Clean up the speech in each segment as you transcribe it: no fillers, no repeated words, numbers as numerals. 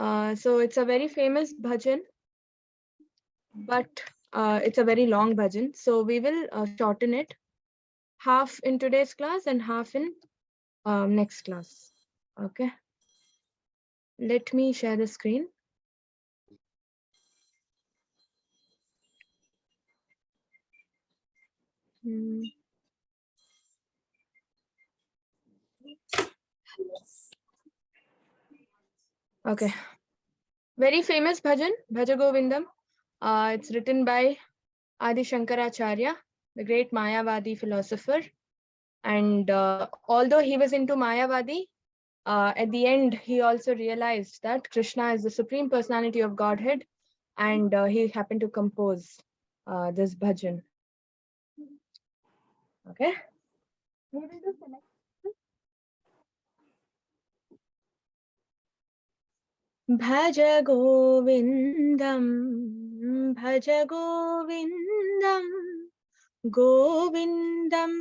So it's a very famous bhajan, but it's a very long bhajan. So we will shorten it, half in today's class and half in next class. Okay. Let me share the screen. Okay. Very famous bhajan, Bhaja Govindam. It's written by Adi Shankaracharya, the great Mayavadi philosopher. And although he was into Mayavadi, at the end, he also realized that Krishna is the supreme personality of Godhead, and he happened to compose this bhajan. Okay. Bhaj Govindam, Bhaj Govindam, Govindam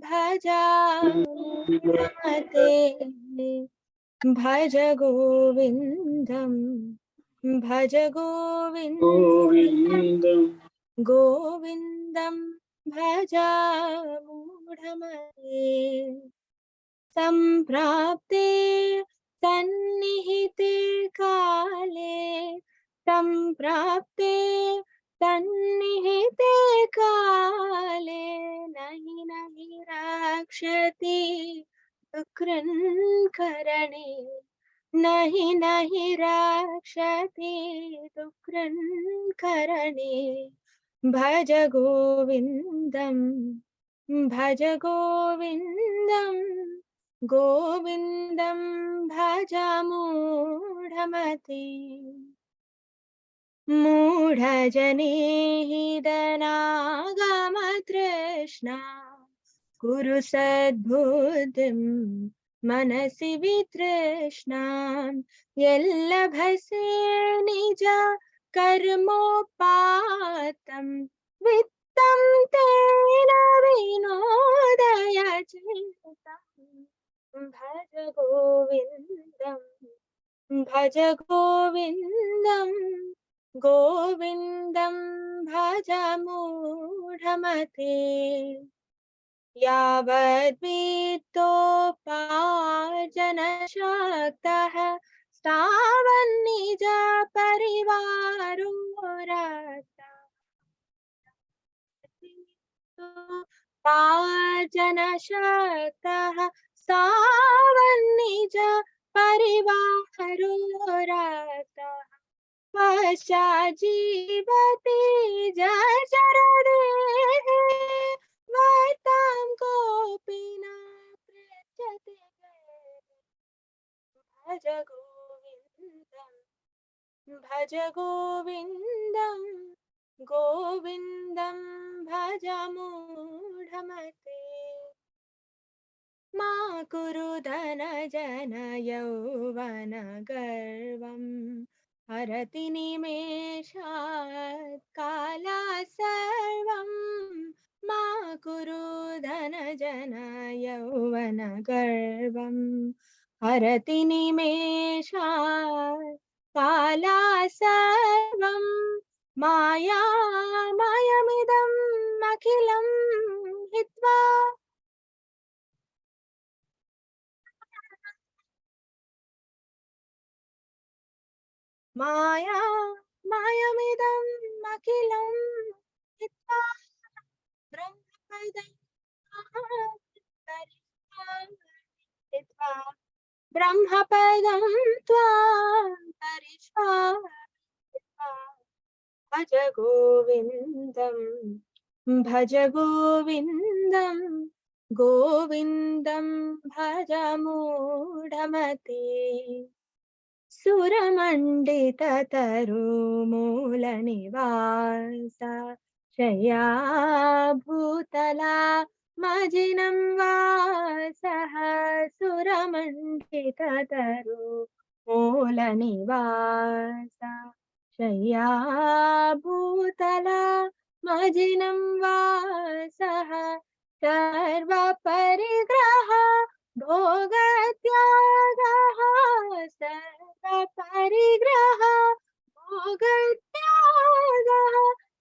Bhajamate, Bhaj Govindam, Bhaj Govindam, Govindam Bhajamudhamate, Samprapte Sannihite Kale, Samprapte Sannihite Kale, Nahi Nahi Rakshati Dukran Karane, Nahi Nahi Rakshati Dukran Karane, Bhaj Govindam, Bhaj Govindam, Govindam Bhajamudhamate, Mudhajane Hidanagamatrishna, Kuru Sadbuddhim Manasi Vitrishna, Yellabhase Nija Karmopatam Vittam Tena Vinodaya Chitam, Bhaj Govindam, Bhaj Govindam, Govindam Bhajamudhamate, Yavadvitoparjanashaktaः Stavannija Parivaro Rata, Parjanashaktaः Stavannija Parivaro Rata, Paschajeevati Jajaradehe, Vartam Kopina Pryachate, Bhaj Govindam, Bhaj Govindam, Govindam Bhajamudhamate, Ma Kuru Dhana Jana Yauvana Garvam, Harati Nimeshat Kala Sarvam, Ma Kuru Dhana Jana Yauvana Garvam, Harati Nimeshat Kala Sarvam, Maya Mayamidam Akhilam Hitva, Maya Mayamidam Akhilam Hitva, Brahmapadam Hitva, Brahmapadam Tvam Parishvara, Bhaj Govindam, Bhaj Govindam, Govindam Bhajamudhamate, Suramandita Tarumula Nivasa, Shaya Bhutala Majinam Vasaha, Suramandita Tarumula Nivasa, Shaya Bhutala Majinam Vasaha, Sarva Parigraha Bhogatyagaha, परिग्रह भोगत्यागः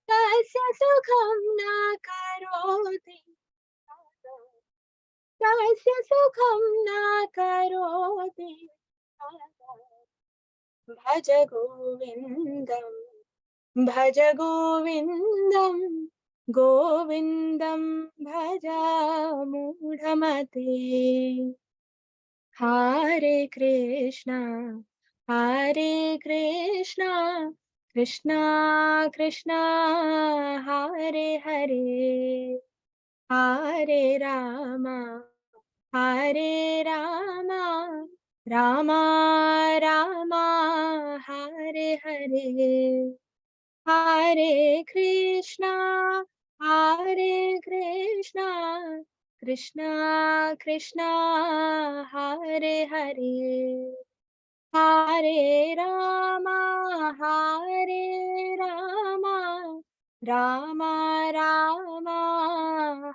तस्य सुखं न करोति तस्य सुखं न करोति भज गोविन्दं भज गोविन्दं गोविन्दं भज मूढमते हरे Krishna Krishna Krishna Hare Hare Hare Ram Ram Ram Hare Hare Hare Krishna Krishna Krishna Hare Hare Hare Ram Ram Ram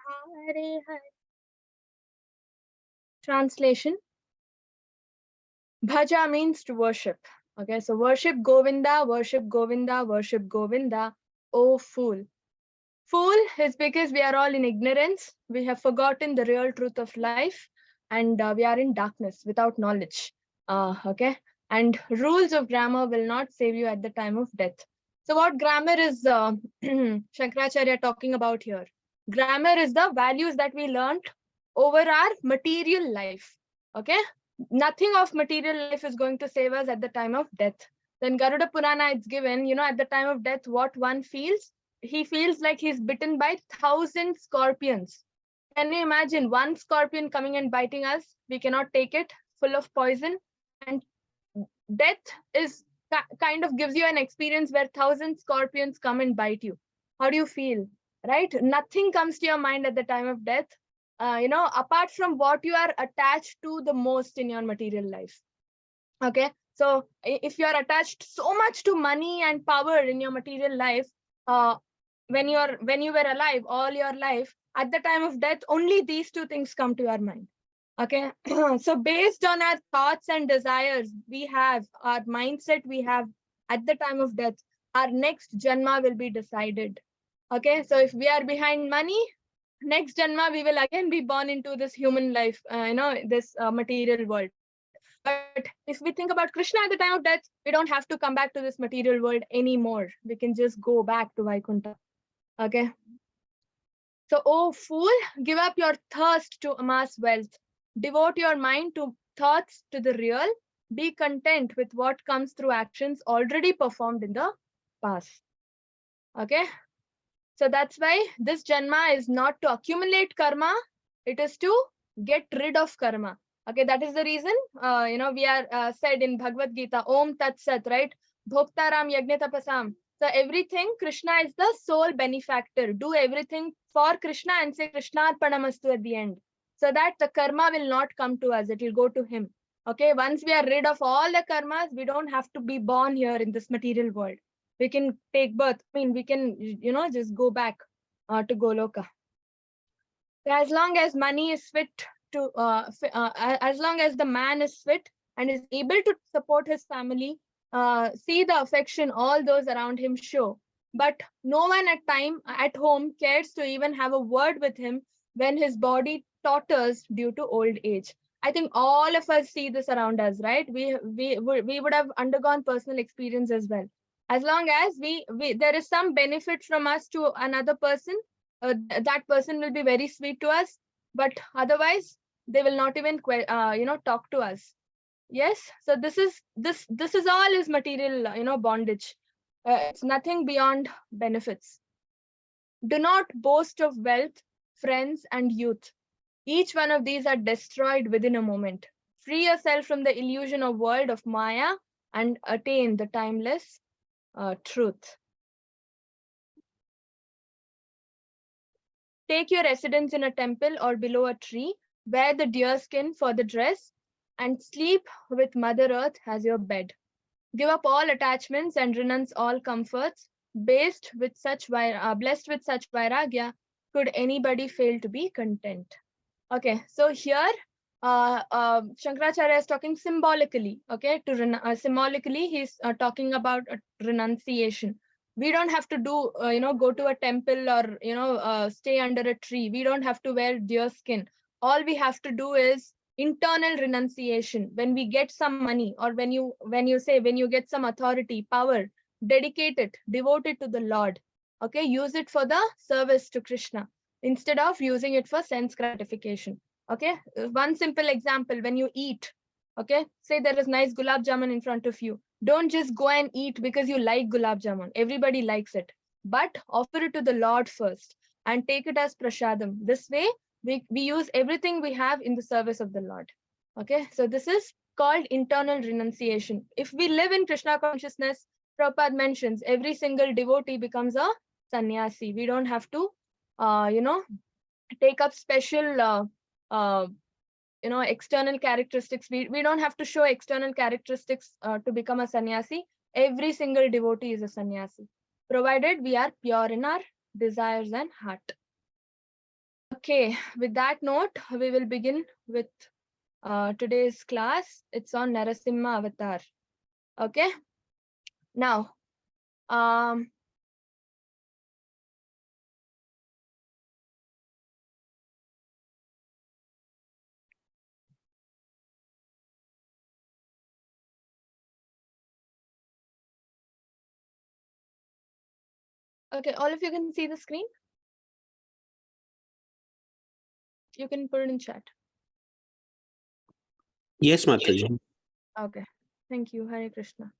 Hare Hare. Translation. Bhaja means to worship. Okay, so worship Govinda, worship Govinda, worship Govinda. Oh fool. Fool is because we are all in ignorance. We have forgotten the real truth of life, and we are in darkness without knowledge. Okay, and rules of grammar will not save you at the time of death. So, what grammar is Shankaracharya talking about here? Grammar is the values that we learned over our material life. Okay, nothing of material life is going to save us at the time of death. Then Garuda Purana, it's given, at the time of death, what one feels, he feels like he's bitten by 1,000 scorpions. Can you imagine one scorpion coming and biting us? We cannot take it, full of poison. And death is kind of gives you an experience where 1,000 scorpions come and bite you. How do you feel? Right? Nothing comes to your mind at the time of death, apart from what you are attached to the most in your material life. Okay. So if you are attached so much to money and power in your material life, when you were alive all your life, at the time of death, only these two things come to your mind. Okay. So based on our thoughts and desires we have, our mindset we have at the time of death, our next janma will be decided. Okay. So if we are behind money, next janma we will again be born into this human life, this material world. But if we think about Krishna at the time of death, we don't have to come back to this material world anymore. We can just go back to Vaikuntha. Okay. So, oh fool, give up your thirst to amass wealth. Devote your mind to thoughts to the real. Be content with what comes through actions already performed in the past. Okay. So that's why this janma is not to accumulate karma, it is to get rid of karma. Okay, that is the reason, we are said in Bhagavad Gita, Om Tat Sat, right? Bhoktaram Yajna Tapasam. So everything, Krishna is the sole benefactor. Do everything for Krishna and say Krishna Arpanamastu at the end. So that the karma will not come to us, it will go to him. Okay, once we are rid of all the karmas, we don't have to be born here in this material world. We can take birth. I mean, we can, just go back to Goloka. As long as money is fit to, as long as the man is fit and is able to support his family, see the affection all those around him show. But no one at home cares to even have a word with him when his body totters due to old age. I think all of us see this around us, right? We would have undergone personal experience as well. As long as there is some benefit from us to another person, that person will be very sweet to us, but otherwise they will not even talk to us. Yes. So this is all is material, bondage. It's nothing beyond benefits. Do not boast of wealth, friends, and youth. Each one of these are destroyed within a moment. Free yourself from the illusion of world of Maya and attain the timeless truth. Take your residence in a temple or below a tree. Wear the deer skin for the dress and sleep with Mother Earth as your bed. Give up all attachments and renounce all comforts. Blessed with such vairagya, could anybody fail to be content? Okay, so here Shankaracharya is talking symbolically, okay? Symbolically, he's talking about renunciation. We don't have to do, go to a temple or, stay under a tree. We don't have to wear deer skin. All we have to do is internal renunciation. When we get some money, or when you get some authority, power, dedicate it, devote it to the Lord. Okay, use it for the service to Krishna instead of using it for sense gratification. Okay, one simple example: when you eat, okay, say there is nice gulab jamun in front of you. Don't just go and eat because you like gulab jamun. Everybody likes it, but offer it to the Lord first and take it as prasadam. This way, we use everything we have in the service of the Lord. Okay, so this is called internal renunciation. If we live in Krishna consciousness, Prabhupada mentions every single devotee becomes a sannyasi. We don't have to, take up special external characteristics. We don't have to show external characteristics to become a sannyasi. Every single devotee is a sannyasi, provided we are pure in our desires and heart. Okay, with that note, we will begin with today's class. It's on Narasimha avatar. Okay, now okay, all of you can see the screen. You can put it in chat. Yes, Mataji. Okay, thank you. Hare Krishna.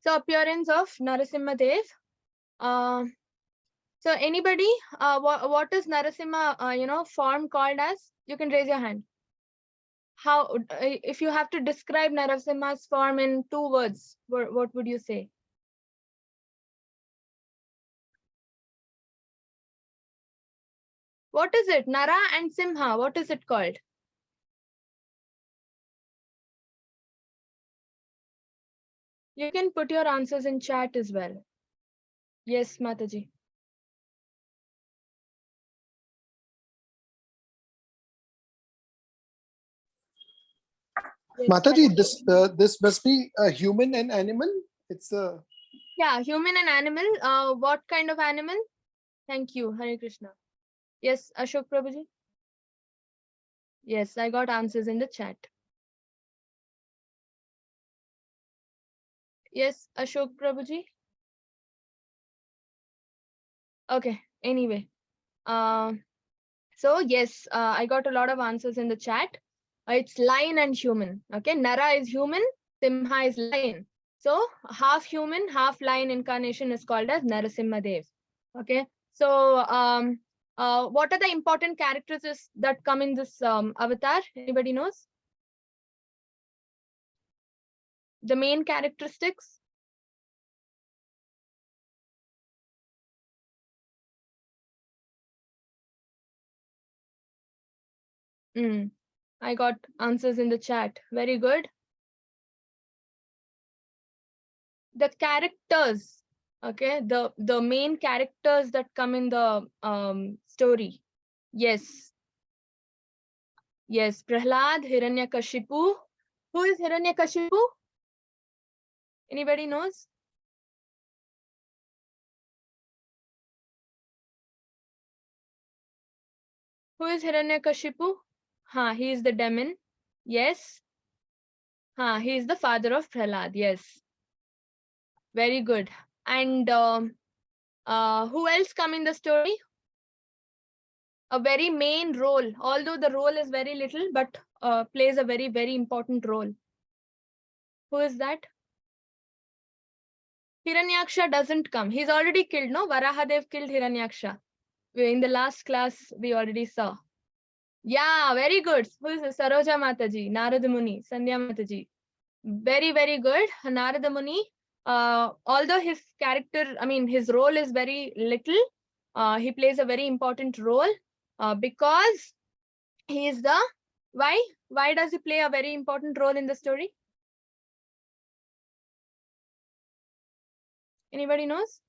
So appearance of Narasimha Dev. So anybody, what is Narasimha, form called as? You can raise your hand. How, if you have to describe Narasimha's form in 2 words, what would you say? What is it? Nara and Simha, what is it called? You can put your answers in chat as well. Yes, Mataji. Yes, Mataji, this must be a human and animal. It's a yeah, human and animal. What kind of animal? Thank you, Hare Krishna. Yes, Ashok Prabhuji. Yes, I got answers in the chat. Yes, Ashok Prabhuji. Okay, anyway. So yes, I got a lot of answers in the chat. It's lion and human. Okay, Nara is human, Simha is lion. So half human, half lion incarnation is called as Narasimha Dev. Okay, so what are the important characteristics that come in this avatar? Anybody knows? The main characteristics? I got answers in the chat. Very good. The characters, okay, the main characters that come in the story. Yes, Prahlad, Hiranyakashipu. Who is Hiranyakashipu? Anybody knows? Who is Hiranyakashipu? He is the demon. Yes. He is the father of Prahlad. Yes. Very good. And who else come in the story? A very main role, although the role is very little, but plays a very, very important role. Who is that? Hiranyaksha doesn't come. He's already killed, no? Varahadev killed Hiranyaksha. In the last class, we already saw. Yeah, very good. Who is it? Saroja Mataji, Narada Muni, Sandhya Mataji. Very, very good. Narada Muni, although his character, his role is very little, he plays a very important role because he is the, why? Why does he play a very important role in the story? Anybody knows?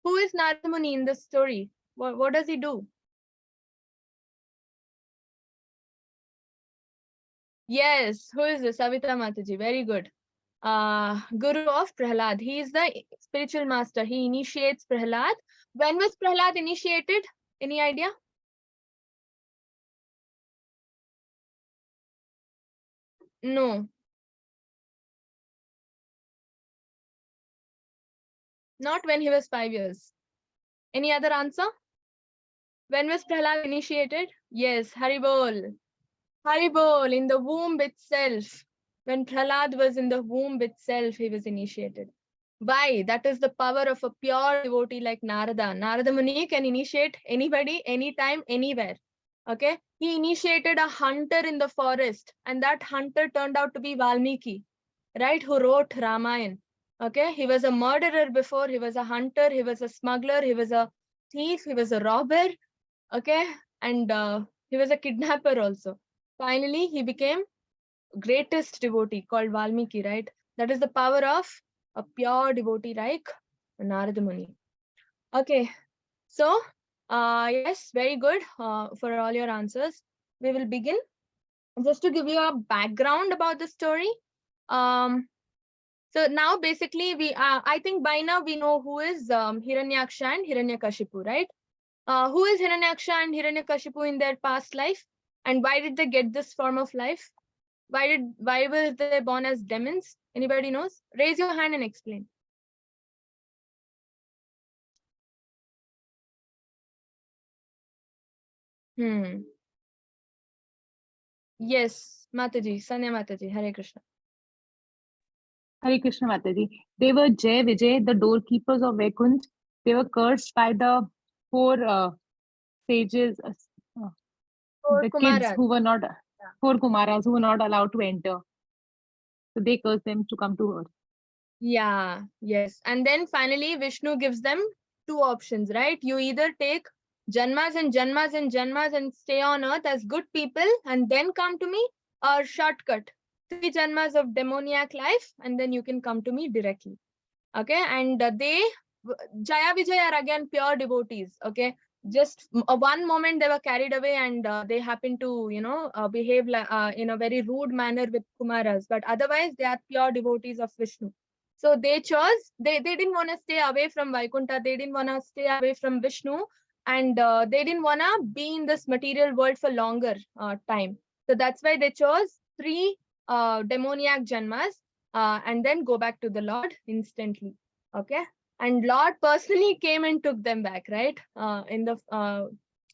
Who is Narada Muni in this story? What does he do? Yes, who is this? Savita Mataji. Very good. Guru of Prahlad. He is the spiritual master. He initiates Prahlad. When was Prahlad initiated? Any idea? No. Not when he was 5 years. Any other answer? When was Prahlad initiated? Yes, Haribol. Haribol, in the womb itself. When Prahlad was in the womb itself, he was initiated. Why? That is the power of a pure devotee like Narada. Narada Muni can initiate anybody, anytime, anywhere. Okay? He initiated a hunter in the forest, and that hunter turned out to be Valmiki, right? Who wrote Ramayana. Okay? He was a murderer before, he was a hunter, he was a smuggler, he was a thief, he was a robber. Okay? And he was a kidnapper also. Finally, he became greatest devotee called Valmiki, right? That is the power of a pure devotee like Narada Muni. Okay, so yes, very good for all your answers. We will begin. Just to give you a background about the story. So now basically I think by now we know who is Hiranyaksha and Hiranyakashipu, right? Who is Hiranyaksha and Hiranyakashipu in their past life? And why did they get this form of life? Why were they born as demons? Anybody knows? Raise your hand and explain. Yes, Mataji, Sanya Mataji, Hare Krishna. Hare Krishna Mataji. They were Jay, Vijay, the doorkeepers of Vaikunt. They were cursed by the four sages, Four the kids Kumaras. who were not, four Kumaras who were not allowed to enter. So they cursed them to come to earth. Yeah, yes. And then finally, Vishnu gives them two options, right? You either take Janmas and Janmas and Janmas and stay on earth as good people and then come to me, or shortcut 3 Janmas of demoniac life and then you can come to me directly. Okay, and Jaya Vijay are again pure devotees. Okay, just one moment they were carried away and they happened to behave in a very rude manner with Kumaras, but otherwise they are pure devotees of Vishnu. So they chose, they didn't want to stay away from Vaikunta, they didn't want to stay away from Vishnu, and they didn't want to be in this material world for longer time. So that's why they chose 3 demoniac janmas and then go back to the Lord instantly. Okay, and Lord personally came and took them back, right? In the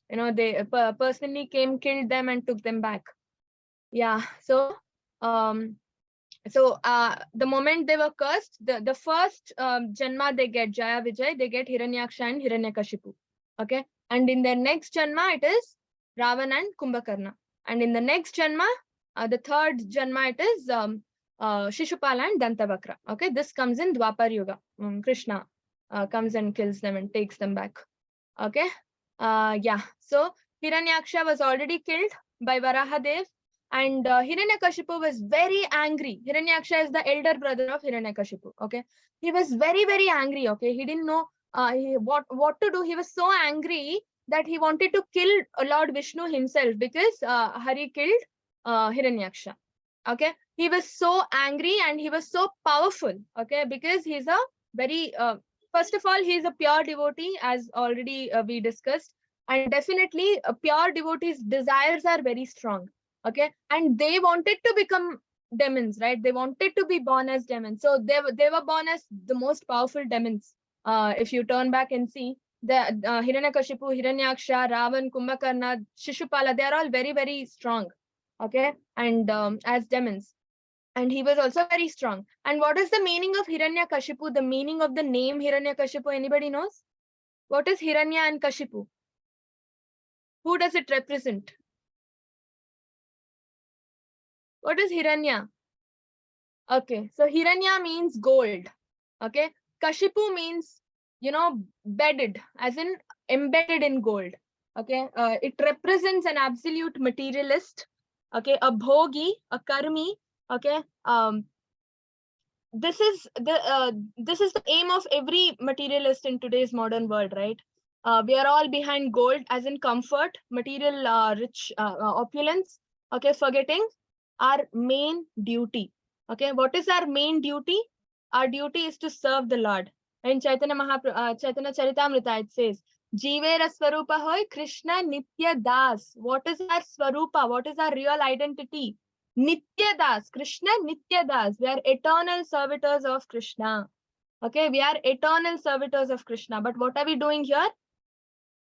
they personally came, killed them, and took them back. Yeah. So the moment they were cursed, the first janma they get Jaya Vijay, they get Hiranyaksha and Hiranyakashipu. Okay, and in their next janma it is Ravan and Kumbhakarna, and in the next janma, the third janma it is Shishupala and Dantavakra. Okay, this comes in Dwapar Yuga. Krishna comes and kills them and takes them back. Okay, yeah. So Hiranyaksha was already killed by Varahadev, and Hiranyakashipu was very angry. Hiranyaksha is the elder brother of Hiranyakashipu. Okay, he was very, very angry. Okay, he didn't know what to do. He was so angry that he wanted to kill Lord Vishnu himself because Hari killed Hiranyaksha. Okay, he was so angry and he was so powerful. Okay, because he's a very first of all, he is a pure devotee, as already we discussed, and definitely pure devotees' desires are very strong. Okay, and they wanted to become demons, right? They wanted to be born as demons, so they were born as the most powerful demons. If you turn back and see the Hiranyakashipu, Hiranyaksha, Ravan, Kumbhakarna, Shishupala, they are all very, very strong. Okay, and as demons. And he was also very strong. And what is the meaning of Hiranyakashipu? The meaning of the name Hiranyakashipu, anybody knows? What is Hiranya and Kashipu? Who does it represent? What is Hiranya? Okay, so Hiranya means gold. Okay, Kashipu means, bedded, as in embedded in gold. Okay, it represents an absolute materialist. Okay, a bhogi, a karmi. Okay, this is the aim of every materialist in today's modern world, right? We are all behind gold, as in comfort, material, rich, opulence. Okay, forgetting our main duty. Okay, what is our main duty? Our duty is to serve the Lord. In Chaitanya Charitamrita, it says, Jivera Swarupa hoy Krishna Nitya Das. What is our Swarupa? What is our real identity? Nitya Das, Krishna Nitya Das. We are eternal servitors of Krishna. Okay, we are eternal servitors of Krishna. But what are we doing here?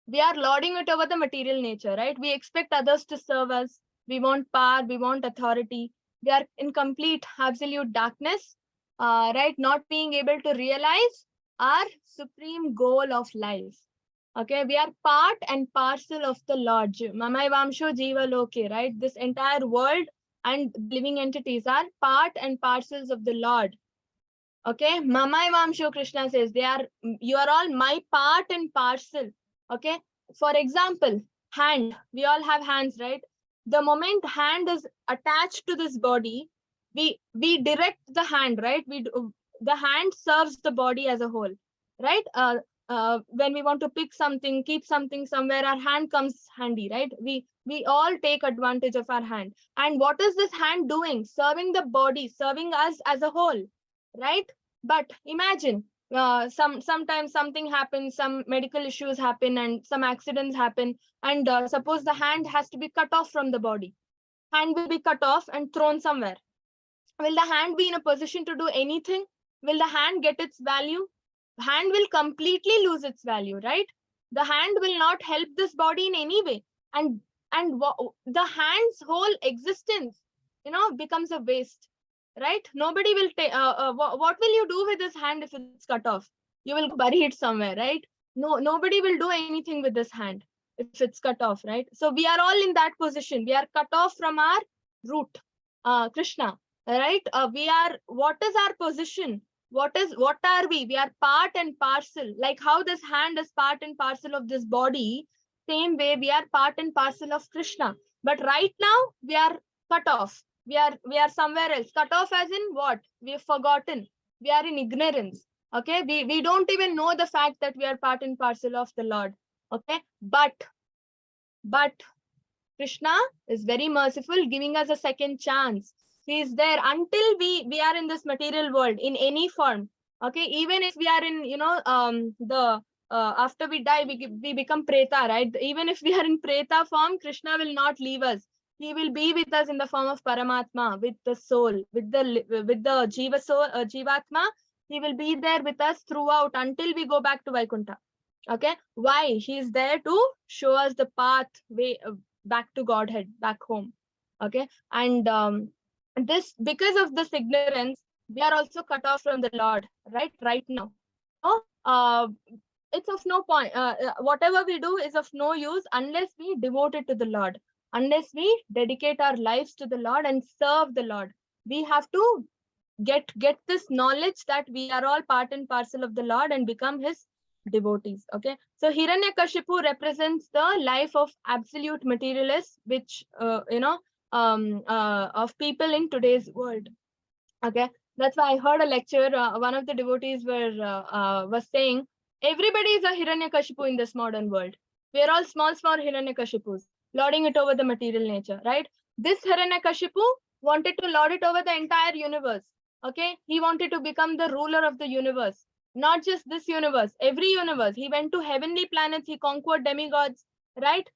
We are lording it over the material nature, right? We expect others to serve us. We want power, we want authority. We are in complete, absolute darkness, right? Not being able to realize our supreme goal of life. Okay, we are part and parcel of the Lord. Mamai Vamsho Jiva Loke, right? This entire world and living entities are part and parcels of the Lord. Okay, Mamai Vamsho, Krishna says, you are all my part and parcel. Okay, for example, hand, we all have hands, right? The moment hand is attached to this body, we direct the hand, right? The hand serves the body as a whole, right? When we want to pick something, keep something somewhere, our hand comes handy, right? We all take advantage of our hand. And what is this hand doing? Serving the body, serving us as a whole, right? But imagine, sometimes something happens, some medical issues happen, and some accidents happen, and suppose the hand has to be cut off from the body. Hand will be cut off and thrown somewhere. Will the hand be in a position to do anything? Will the hand get its value? Hand will completely lose its value, right? The hand will not help this body in any way, and the hand's whole existence, becomes a waste, right? Nobody will take. What will you do with this hand if it's cut off? You will bury it somewhere, right? Nobody will do anything with this hand if it's cut off, right? So we are all in that position. We are cut off from our root, Krishna, right? What is our position? What are we? We are part and parcel. Like how this hand is part and parcel of this body, same way we are part and parcel of Krishna. But right now we are cut off. We are somewhere else. Cut off as in what? We have forgotten. We are in ignorance. Okay, we don't even know the fact that we are part and parcel of the Lord. Okay, but Krishna is very merciful, giving us a second chance. He is there until we are in this material world in any form. Okay, even if we are in, after we die, we become preta, right? Even if we are in preta form, Krishna will not leave us. He will be with us in the form of Paramatma, with the soul, with the Jiva soul, Jivatma. He will be there with us throughout until we go back to Vaikuntha. Okay, why? He is there to show us the path way back to Godhead, back home. Okay, and because of this ignorance, we are also cut off from the Lord, right now. So it's of no point. Whatever we do is of no use unless we devote it to the Lord, unless we dedicate our lives to the Lord and serve the Lord. We have to get this knowledge that we are all part and parcel of the Lord and become his devotees. Okay, so Hiranyakashipu represents the life of absolute materialists, which of people in today's world. Okay, that's why I heard a lecture. One of the devotees was saying, everybody is a Hiranyakashipu in this modern world. We are all small Hiranyakashipus, lording it over the material nature, right? This Hiranyakashipu wanted to lord it over the entire universe. Okay, he wanted to become the ruler of the universe. Not just this universe, every universe. He went to heavenly planets, he conquered demigods, right?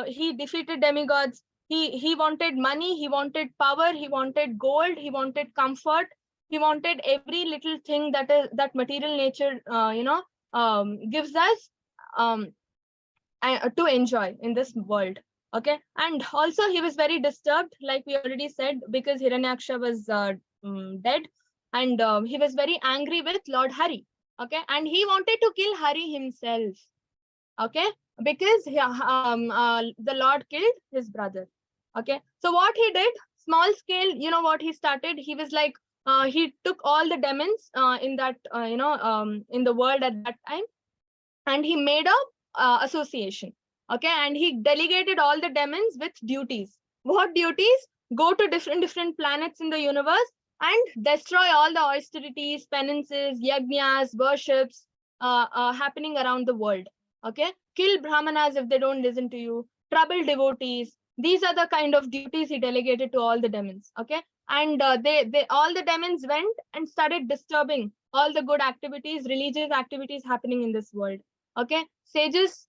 He defeated demigods. He wanted money, he wanted power, he wanted gold, he wanted comfort, he wanted every little thing that material nature gives us to enjoy in this world. Okay, and also he was very disturbed, like we already said, because Hiranyaksha was dead, and he was very angry with Lord Hari. Okay, and he wanted to kill Hari himself. Okay, because the Lord killed his brother. Okay, so what he did, small scale, what he started, he was like, he took all the demons in that in the world at that time, and he made a association. Okay, and he delegated all the demons with duties. What duties? Go to different planets in the universe and destroy all the austerities, penances, yajnas, worships happening around the world. Okay, kill brahmanas if they don't listen to you, trouble devotees. These are the kind of duties he delegated to all the demons. Okay, and they all the demons went and started disturbing all the good activities, religious activities happening in this world. Okay, sages,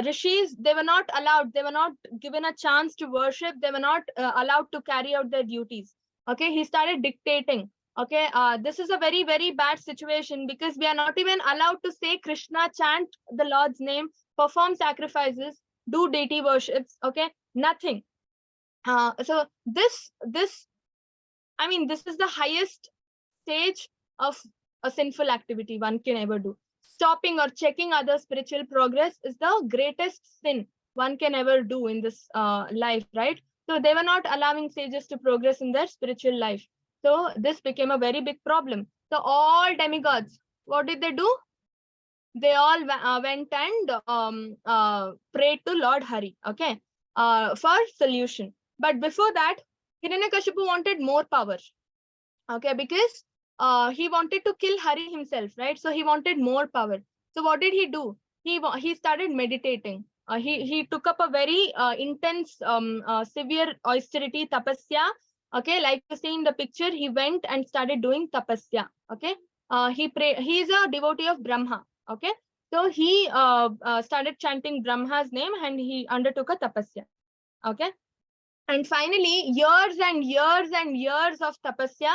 rishis, they were not allowed, they were not given a chance to worship, they were not allowed to carry out their duties. Okay, he started dictating. Okay, this is a very, very bad situation, because we are not even allowed to say Krishna, chant the Lord's name, perform sacrifices, do deity worships. Okay, nothing. So this I mean, this is the highest stage of a sinful activity one can ever do. Stopping or checking other spiritual progress is the greatest sin one can ever do in this life, right? So they were not allowing sages to progress in their spiritual life. So this became a very big problem. So all demigods, what did they do? They all went and prayed to Lord Hari, okay, for solution. But before that, Hiranyakashipu wanted more power. Okay, because he wanted to kill Hari himself, right? So he wanted more power. So what did he do? He started meditating. He took up a very intense, severe austerity, tapasya. Okay, like you see in the picture, he went and started doing tapasya. Okay, he is a devotee of Brahma. Okay, so he started chanting Brahma's name and he undertook a tapasya. Okay, and finally, years and years and years of tapasya.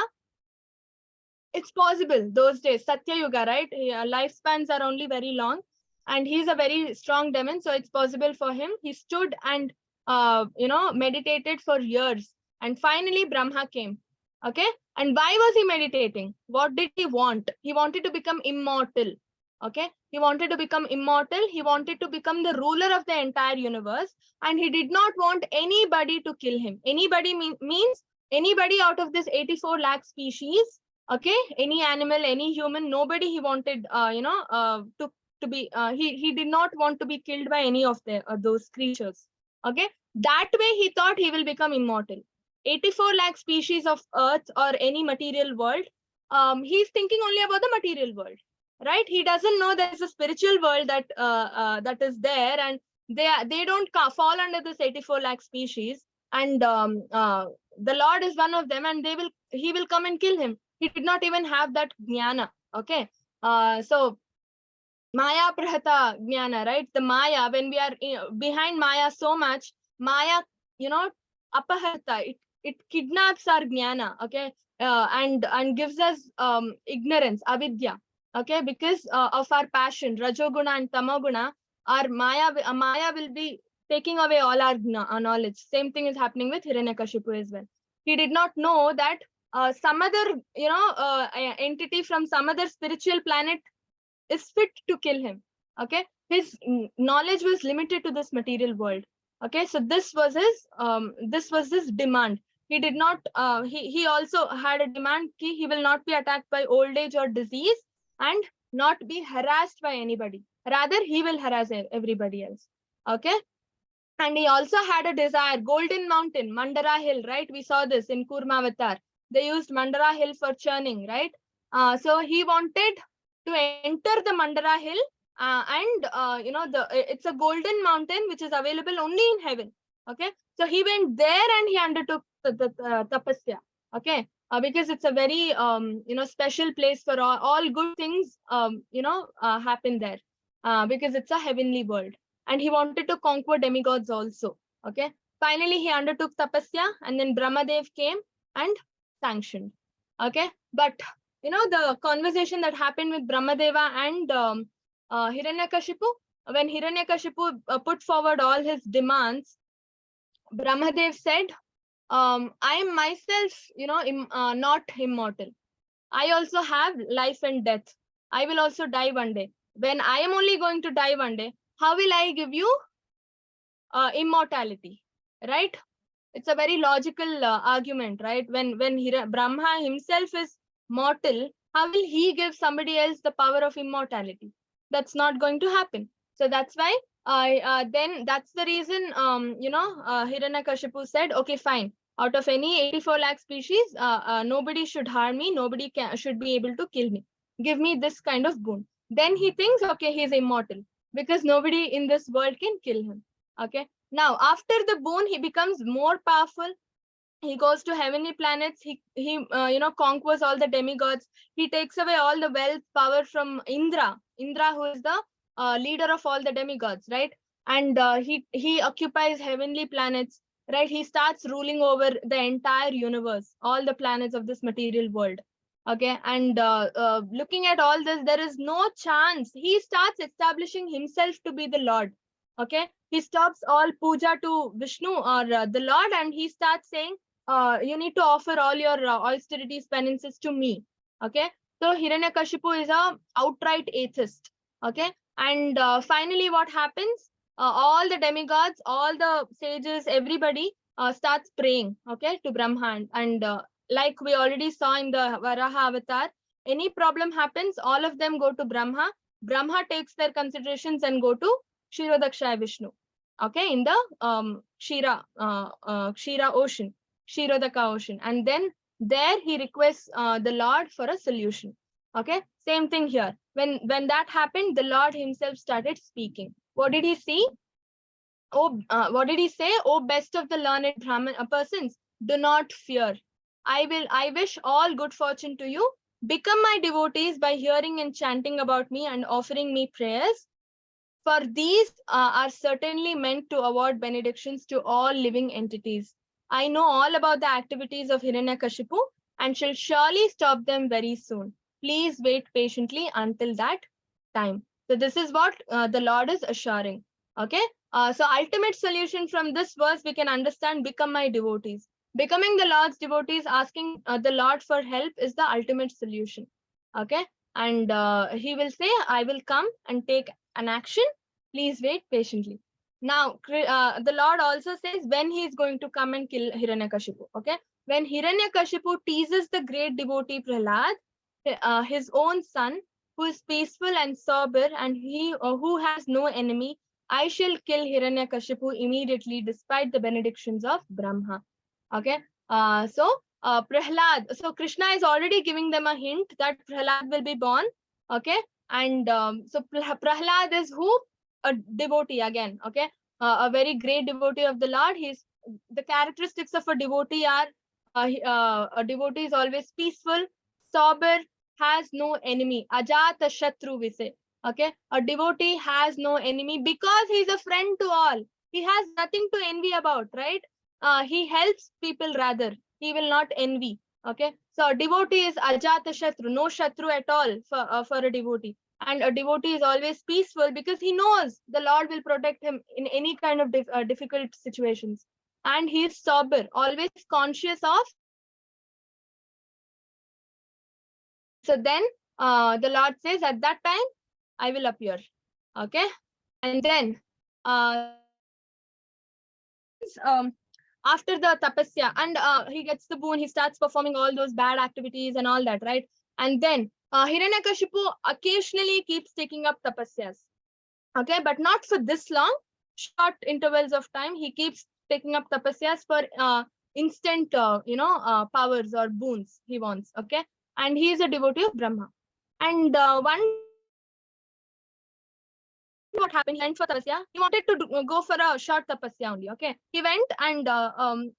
It's possible those days, Satya Yuga, right? Lifespans are only very long, and he's a very strong demon, so it's possible for him. He stood and meditated for years, and finally Brahma came. Okay, and why was he meditating? What did he want? He wanted to become immortal. Okay, he wanted to become immortal. He wanted to become the ruler of the entire universe, and he did not want anybody to kill him. Anybody means anybody out of this 84 lakh species. Okay, any animal, any human, nobody he wanted to be he did not want to be killed by any of those creatures. Okay, that way he thought he will become immortal. 84 lakh species of earth or any material world, he's thinking only about the material world, right? He doesn't know there's a spiritual world that is there, and they don't fall under this 84 lakh species, and the Lord is one of them, and he will come and kill him. He did not even have that jnana. Okay, so Maya Prahata Jnana, right? The Maya, when we are behind Maya so much, Maya, Apaharta, it kidnaps our Jnana, okay? And gives us ignorance, avidya, okay? Because of our passion, Rajoguna and Tamoguna, our Maya will be taking away all our knowledge. Same thing is happening with Hiranyakashipu as well. He did not know that some other, entity from some other spiritual planet is fit to kill him. Okay, his knowledge was limited to this material world. Okay, so this was his demand. He did not he also had a demand ki he will not be attacked by old age or disease, and not be harassed by anybody, rather he will harass everybody else. Okay, and he also had a desire, golden mountain, Mandara hill, right? We saw this in Kurmavatar. They used Mandara hill for churning, right? So he wanted to enter the Mandara hill, and it's a golden mountain which is available only in heaven. Okay, so he went there and he undertook the tapasya. Okay, because it's a very special place for all good things happen there, because it's a heavenly world, and he wanted to conquer demigods also. Okay, finally he undertook tapasya, and then Brahmadev came and sanctioned. Okay, but the conversation that happened with Brahmadeva and Hiranyakashipu, when Hiranyakashipu put forward all his demands, Brahmadev said, I am myself, not immortal. I also have life and death. I will also die one day. When I am only going to die one day, how will I give you immortality, right? It's a very logical argument, right? When Brahma himself is mortal, how will he give somebody else the power of immortality? That's not going to happen. So that's why then that's the reason Hiranyakashipu said, okay, fine, Out of any 84 lakh species, nobody should harm me. Nobody should be able to kill me. Give me this kind of boon. Then he thinks, okay, he's immortal because nobody in this world can kill him. Okay. Now, after the boon, he becomes more powerful. He goes to heavenly planets. He conquers all the demigods. He takes away all the wealth, power from Indra, who is the leader of all the demigods, right? And he occupies heavenly planets, right? He starts ruling over the entire universe, all the planets of this material world. Okay, and looking at all this, there is no chance. He starts establishing himself to be the Lord. Okay, he stops all puja to Vishnu or the Lord, and he starts saying, you need to offer all your austerities, penances to me. Okay, so Hiranyakashipu is a outright atheist. Okay, and finally, what happens? All the demigods, all the sages, everybody starts praying. Okay, to Brahma, and like we already saw in the Varaha avatar, any problem happens, all of them go to Brahma. Brahma takes their considerations and go to Kshirodakshaya Vishnu. Okay, in the Kshira ocean, Kshirodaka ocean. And then there he requests the Lord for a solution. Okay, same thing here. When that happened, the Lord himself started speaking. What did he see? What did he say? Oh, best of the learned Brahmin persons, do not fear. I wish all good fortune to you. Become my devotees by hearing and chanting about me and offering me prayers. For these are certainly meant to award benedictions to all living entities. I know all about the activities of Hiranyakashipu and shall surely stop them very soon. Please wait patiently until that time. So this is what the Lord is assuring. Okay. So ultimate solution from this verse we can understand: become my devotees. Becoming the Lord's devotees, asking the Lord for help is the ultimate solution. Okay. And he will say, I will come and take an action. Please wait patiently. Now, the Lord also says when he is going to come and kill Hiranyakashipu. Okay. When Hiranyakashipu teases the great devotee Prahlad, his own son, who is peaceful and sober, and he who has no enemy, I shall kill Hiranyakashipu immediately, despite the benedictions of Brahma. Okay. Prahlad, so Krishna is already giving them a hint that Prahlad will be born. Okay. And Prahlad is who? A devotee again. Okay. A very great devotee of the Lord. The characteristics of a devotee are a devotee is always peaceful, sober, has no enemy. Ajata Shatru, we say. Okay. A devotee has no enemy because he's a friend to all. He has nothing to envy about, right? He helps people rather. He will not envy. Okay. So a devotee is Ajata Shatru, no Shatru at all for a devotee. And a devotee is always peaceful because he knows the Lord will protect him in any kind of difficult situations. And he is sober, always conscious of. So then the Lord says, at that time, I will appear. Okay. And then after the tapasya, and he gets the boon, he starts performing all those bad activities and all that, right? And then Hiranyakashipu occasionally keeps taking up tapasyas. Okay, but not for this long, short intervals of time. He keeps taking up tapasyas for instant, powers or boons he wants. Okay, and he is a devotee of Brahma. And one what happened, he went for tapasya. He wanted to go for a short tapasya only. Okay, he went and on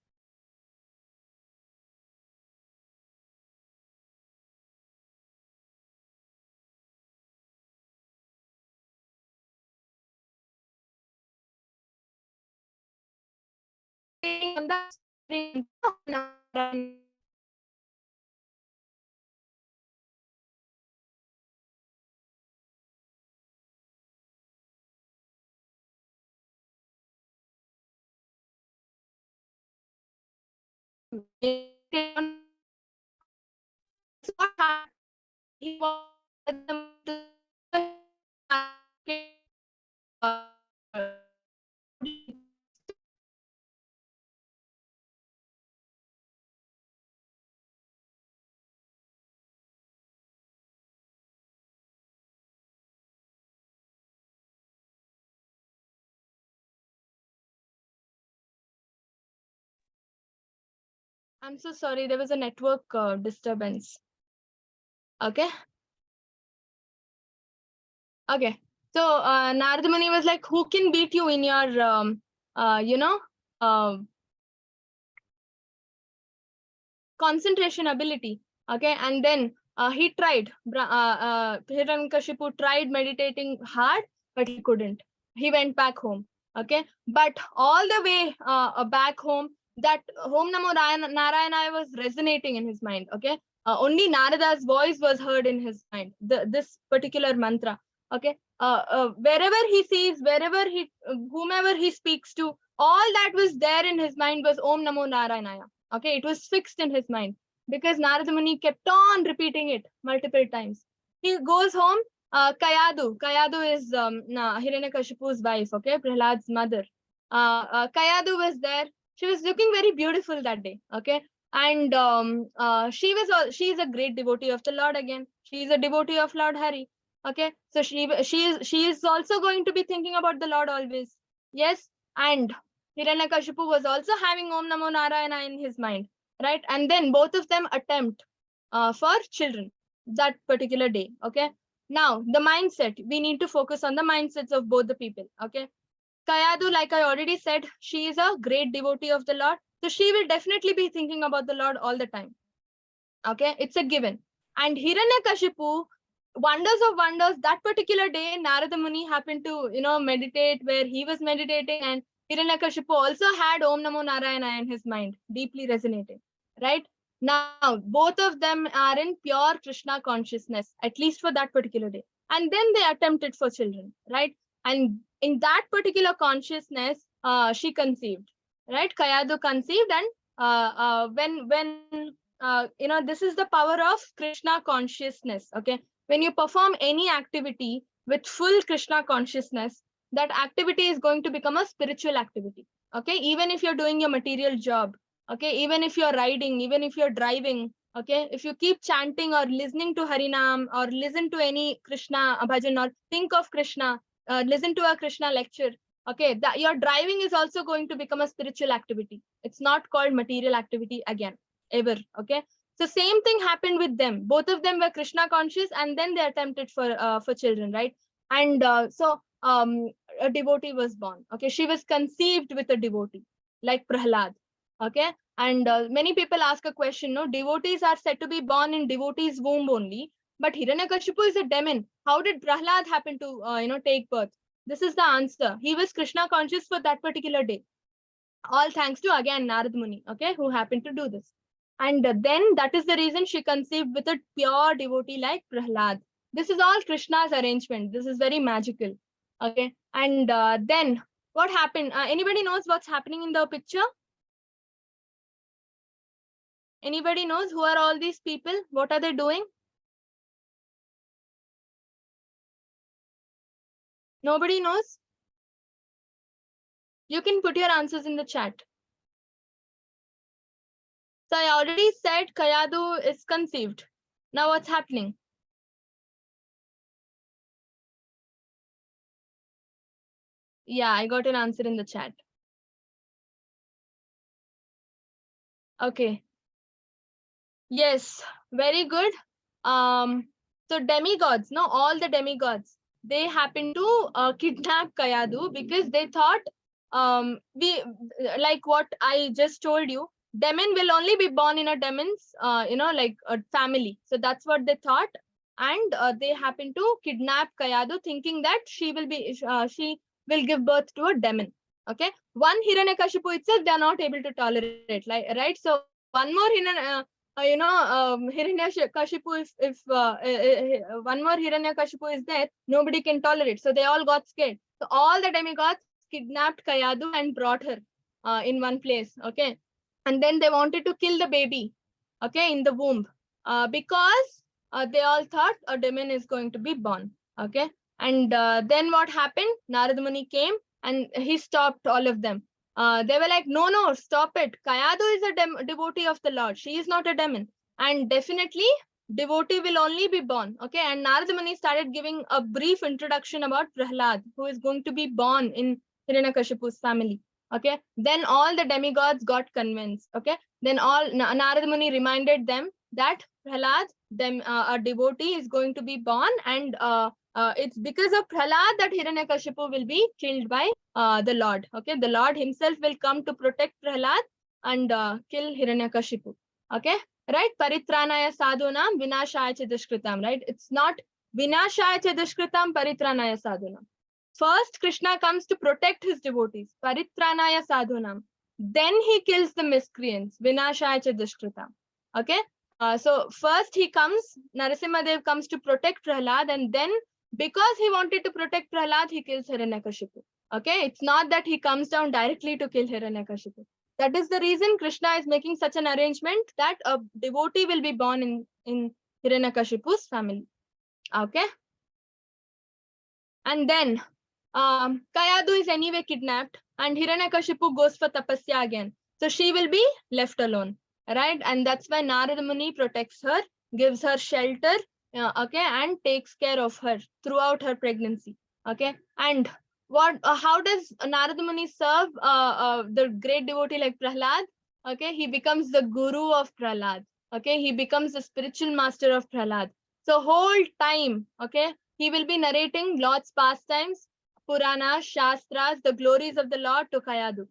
the what happened, he wanted them to I'm so sorry. There was a network disturbance. Okay. Okay. So Narada Muni was like, who can beat you in your, concentration ability? Okay. And then he tried. Hiranyakashipu tried meditating hard, but he couldn't. He went back home. Okay. But all the way back home, that Om Namo Narayana was resonating in his mind. Okay. Only Narada's voice was heard in his mind. This particular mantra. Okay. Wherever he sees, whomever he speaks to, all that was there in his mind was Om Namo Narayana. Okay, it was fixed in his mind because Narada Muni kept on repeating it multiple times. He goes home. Kayadu is Hiranyakashipu's wife. Okay, Prahlad's mother. Kayadu was there. She was looking very beautiful that day. Okay, and she is a great devotee of the Lord again. She is a devotee of Lord Hari. Okay, so she is also going to be thinking about the Lord always. Yes, and Hiranyakashipu was also having Om Namo Narayana in his mind, right? And then both of them attempt for children that particular day. Okay, now the mindset, we need to focus on the mindsets of both the people. Okay, Kayadu, like I already said, she is a great devotee of the Lord, so she will definitely be thinking about the Lord all the time. Okay, it's a given. And Hiranyakashipu, wonders of wonders, that particular day Narada Muni happened to meditate where he was meditating, and Hiranyakashipu also had Om Namo Narayana in his mind, deeply resonating. Right now, both of them are in pure Krishna consciousness, at least for that particular day. And then they attempted for children, right? And in that particular consciousness, she conceived, right? Kayadu conceived, and this is the power of Krishna consciousness. Okay, when you perform any activity with full Krishna consciousness, that activity is going to become a spiritual activity. Okay, even if you're doing your material job, okay, even if you're riding, even if you're driving, okay, if you keep chanting or listening to Harinam or listen to any Krishna bhajan or think of Krishna, listen to a Krishna lecture, okay, that your driving is also going to become a spiritual activity. It's not called material activity again, ever. Okay, so same thing happened with them. Both of them were Krishna conscious, and then they attempted for children, right? And a devotee was born. Okay, she was conceived with a devotee like Prahlad. Okay, and many people ask a question, no, devotees are said to be born in devotee's womb only, but Hiranyakashipu is a demon. How did Prahlad happen to take birth? This is the answer. He was Krishna conscious for that particular day. All thanks to again Narad Muni, okay, who happened to do this. And then that is the reason she conceived with a pure devotee like Prahlad. This is all Krishna's arrangement. This is very magical. Okay, and then what happened? Anybody knows what's happening in the picture? Anybody knows who are all these people? What are they doing? Nobody knows? You can put your answers in the chat. So I already said Kayadu is conceived. Now what's happening? Yeah, I got an answer in the chat. Okay. Yes, very good. So demigods, no, all the demigods, they happen to kidnap Kayadu because they thought, like what I just told you, demon will only be born in a demon's, like a family. So that's what they thought, and they happen to kidnap Kayadu, thinking that she will give birth to a demon. Okay, one Hiranyakashipu itself they are not able to tolerate, like, right? So one more Hiranyakashipu, if one more Hiranyakashipu is there, nobody can tolerate. So they all got scared. So all the demigods kidnapped Kayadu and brought her in one place. Okay, and then they wanted to kill the baby. Okay, in the womb, because they all thought a demon is going to be born. Okay, and then what happened? Narada Muni came and he stopped all of them. They were like, no, stop it. Kayadu is a devotee of the Lord. She is not a demon. And definitely, devotee will only be born. Okay. And Narada Muni started giving a brief introduction about Prahlad, who is going to be born in Hiranyakashipu's family. Okay, then all the demigods got convinced. Okay, then all Narada Muni reminded them that Prahlad, a devotee, is going to be born, and it's because of Prahlad that Hiranyakashipu will be killed by the Lord. Okay, the Lord himself will come to protect Prahlad and kill Hiranyakashipu. Okay, right? Paritranaya sadhunam vinashaya cha dushkritam. Right? It's not vinashaya cha dushkritam, paritranaya sadhunam. First, Krishna comes to protect his devotees, paritranaya sadhunam. Then he kills the miscreants, vinashaya cha dushkritam. Okay, so first he comes, Narasimha Dev comes to protect Prahlad, and then because he wanted to protect Prahlad, he kills Hiranyakashipu. Okay, it's not that he comes down directly to kill Hiranyakashipu. That is the reason Krishna is making such an arrangement that a devotee will be born in Hiranyakashipu's family. Okay, and then Kayadu is anyway kidnapped, and Hiranyakashipu goes for tapasya again. So she will be left alone, right? And that's why Narada Muni protects her, gives her shelter, okay, and takes care of her throughout her pregnancy. Okay, and how does Narada Muni serve the great devotee like Prahlad? Okay, he becomes the guru of Prahlad. Okay, he becomes the spiritual master of Prahlad. So whole time, okay, he will be narrating Lord's pastimes, Puranas, Shastras, the glories of the Lord to Kayadu.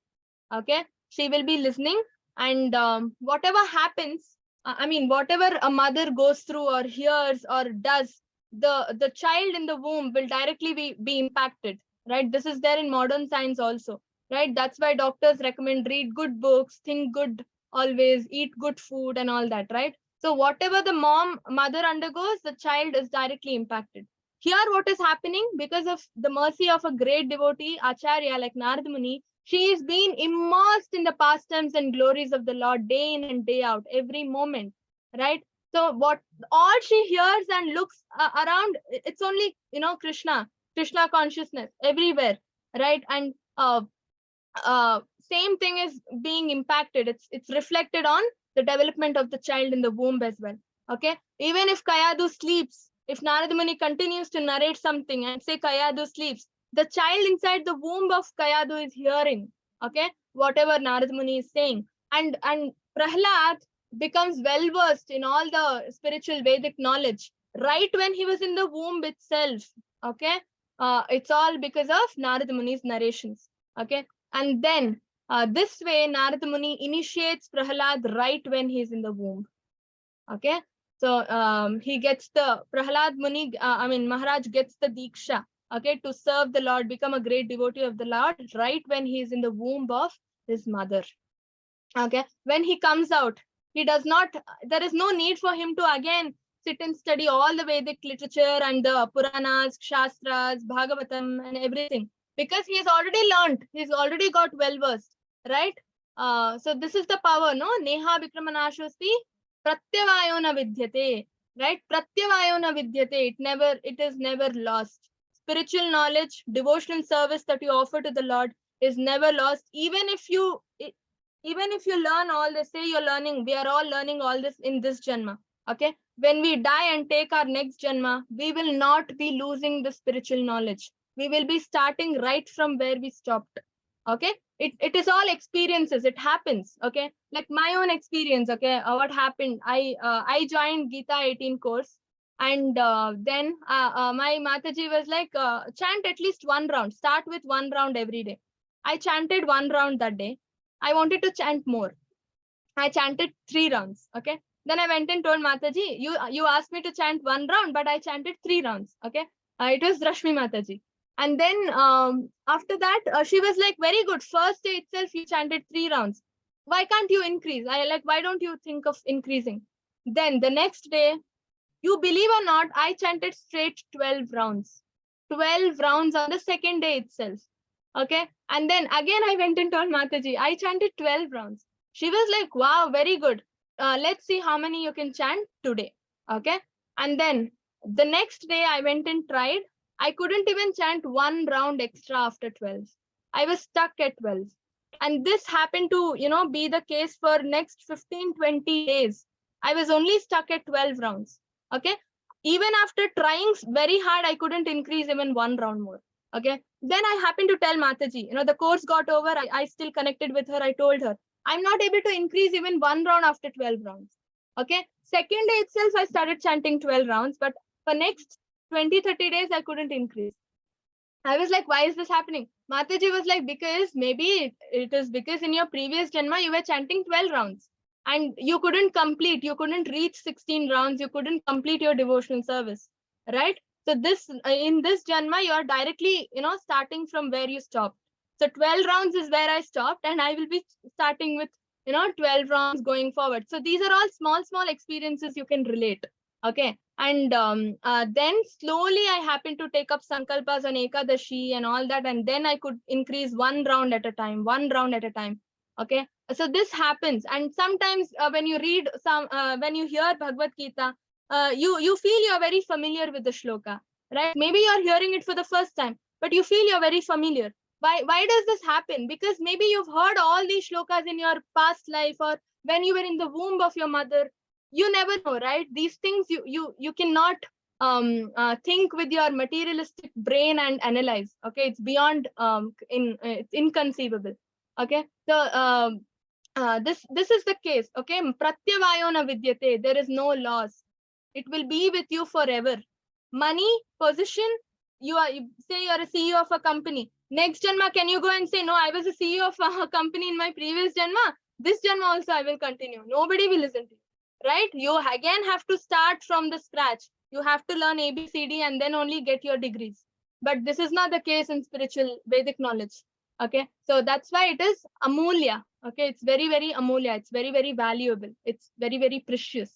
Okay, she will be listening, and whatever happens, whatever a mother goes through or hears or does, the child in the womb will directly be impacted. Right? This is there in modern science also. Right? That's why doctors recommend read good books, think good always, eat good food, and all that. Right? So whatever the mother undergoes, the child is directly impacted. Here, what is happening, because of the mercy of a great devotee, Acharya like Narada Muni, she is being immersed in the pastimes and glories of the Lord day in and day out, every moment, right? So what all she hears and looks around, it's only, Krishna consciousness everywhere, right? And same thing is being impacted. It's reflected on the development of the child in the womb as well. Okay, even if Kayadu sleeps, if Narada Muni continues to narrate something and say Kayadu sleeps, the child inside the womb of Kayadu is hearing, okay, whatever Narada Muni is saying. And Prahlad becomes well versed in all the spiritual Vedic knowledge right when he was in the womb itself. Okay, it's all because of Narada Muni's narrations. Okay, and then this way Narada Muni initiates Prahlad right when he's in the womb. Okay, so he gets the Prahlad Muni, Maharaj gets the Diksha, okay, to serve the Lord, become a great devotee of the Lord right when he is in the womb of his mother. Okay, when he comes out, he does not, there is no need for him to again sit and study all the Vedic literature and the Puranas, Shastras, Bhagavatam, and everything, because he has already learned, he's already got well versed, right? So this is the power, no? Neha Vikramanashospi Pratyavayona Vidyate, right? Pratyavayona Vidyate, it is never lost. Spiritual knowledge, devotional service that you offer to the Lord is never lost, even if you learn all this, say you're learning, we are all learning all this in this janma. Okay, when we die and take our next janma, we will not be losing the spiritual knowledge. We will be starting right from where we stopped. Okay, it is all experiences, it happens. Okay, like my own experience. Okay, what happened, I joined Gita 18 course, and then my Mataji was like, chant at least one round, start with one round every day. I chanted one round that day. I wanted to chant more. I chanted 3 rounds. Okay. Then I went and told Mataji, you asked me to chant 1 round, but I chanted 3 rounds. Okay. It was Rashmi Mataji. And then after that, she was like, very good. First day itself, you chanted 3 rounds. Why can't you increase? Why don't you think of increasing? Then the next day, you believe or not, I chanted straight 12 rounds. 12 rounds on the second day itself. Okay. And then again, I went and told Mataji, I chanted 12 rounds. She was like, wow, very good. Let's see how many you can chant today. Okay. And then the next day I went and tried. I couldn't even chant 1 round extra after 12. I was stuck at 12. And this happened to, be the case for next 15-20 days. I was only stuck at 12 rounds. Okay. Even after trying very hard, I couldn't increase even 1 round more. Okay. Then I happened to tell Mataji, the course got over. I still connected with her. I told her, I'm not able to increase even 1 round after 12 rounds. Okay. Second day itself, I started chanting 12 rounds, but for next 20, 30 days, I couldn't increase. I was like, why is this happening? Mataji was like, because maybe it is because in your previous Janma, you were chanting 12 rounds and you couldn't complete, you couldn't reach 16 rounds, you couldn't complete your devotional service, right? So this in this Janma, you are directly, starting from where you stopped. So 12 rounds is where I stopped, and I will be starting with, 12 rounds going forward. So these are all small experiences you can relate. Okay. And then slowly I happened to take up sankalpas on Ekadashi and all that. And then I could increase 1 round at a time, 1 round at a time. Okay. So this happens. And sometimes when you read when you hear Bhagavad Gita, you feel you're very familiar with the shloka, right? Maybe you're hearing it for the first time, but you feel you're very familiar. Why does this happen? Because maybe you've heard all these shlokas in your past life, or when you were in the womb of your mother. You never know, right? These things you cannot think with your materialistic brain and analyze. Okay, it's beyond it's inconceivable. Okay, so this is the case. Okay, pratyavayo na vidyate. There is no loss. It will be with you forever. Money, position. You say you're a CEO of a company. Next janma, can you go and say, no, I was a CEO of a company in my previous janma. This janma also I will continue. Nobody will listen to you, right? You again have to start from the scratch. You have to learn ABCD and then only get your degrees. But this is not the case in spiritual Vedic knowledge. Okay, so that's why it is amulya. Okay, it's very, very amulya. It's very, very valuable. It's very, very precious.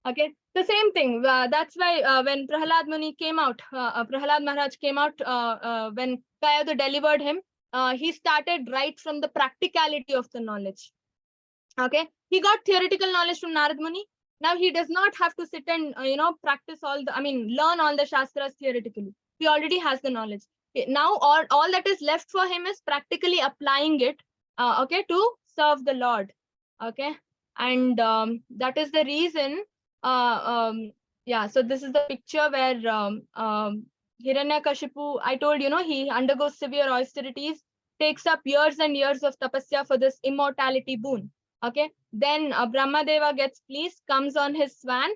Okay, the same thing. That's why when Prahlad Muni came out, Prahlad Maharaj came out when Kayadu delivered him, he started right from the practicality of the knowledge. Okay, he got theoretical knowledge from Narad Muni. Now he does not have to sit and practice learn all the shastras theoretically. He already has the knowledge. Now all that is left for him is practically applying it, okay, to serve the Lord. Okay, and that is the reason. Yeah, so this is the picture where Hiranyakashipu, I told he undergoes severe austerities, takes up years and years of tapasya for this immortality boon. Okay, then Brahmadeva gets pleased, comes on his swan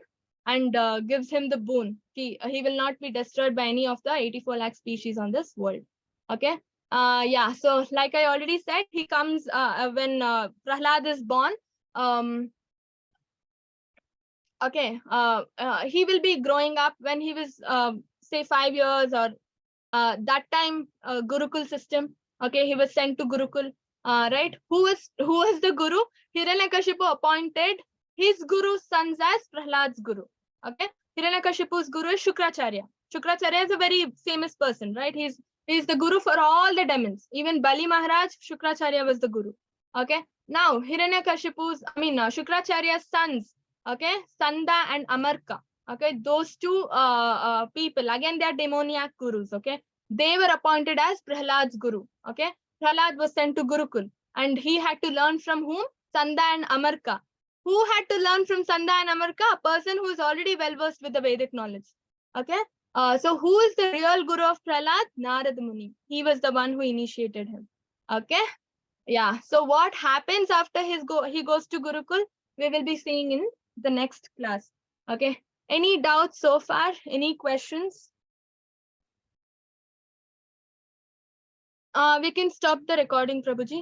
and gives him the boon. He will not be destroyed by any of the 84 lakh species on this world. Okay, yeah, so like I already said, he comes when Prahlad is born. Okay, he will be growing up when he was say 5 years, or that time Gurukul system. Okay, he was sent to Gurukul. Right? Who was the guru? Hiranyakashipu appointed his guru's sons as Prahlad's guru. Okay, Hiranyakashipu's guru is Shukracharya. Shukracharya is a very famous person, right? He's the guru for all the demons. Even Bali Maharaj, Shukracharya was the guru. Okay, now Hiranyakashipu's, Shukracharya's sons. Okay, Sanda and Amarka. Okay, those two people, again, they are demoniac gurus. Okay, they were appointed as Prahlad's guru. Okay, Prahlad was sent to Gurukul and he had to learn from whom? Sanda and Amarka. Who had to learn from Sanda and Amarka? A person who is already well versed with the Vedic knowledge. Okay, so who is the real guru of Prahlad? Narad Muni. He was the one who initiated him. Okay, yeah. So what happens after he goes to Gurukul? We will be seeing in the next class. Okay, any doubts so far? Any questions? We can stop the recording, Prabhuji.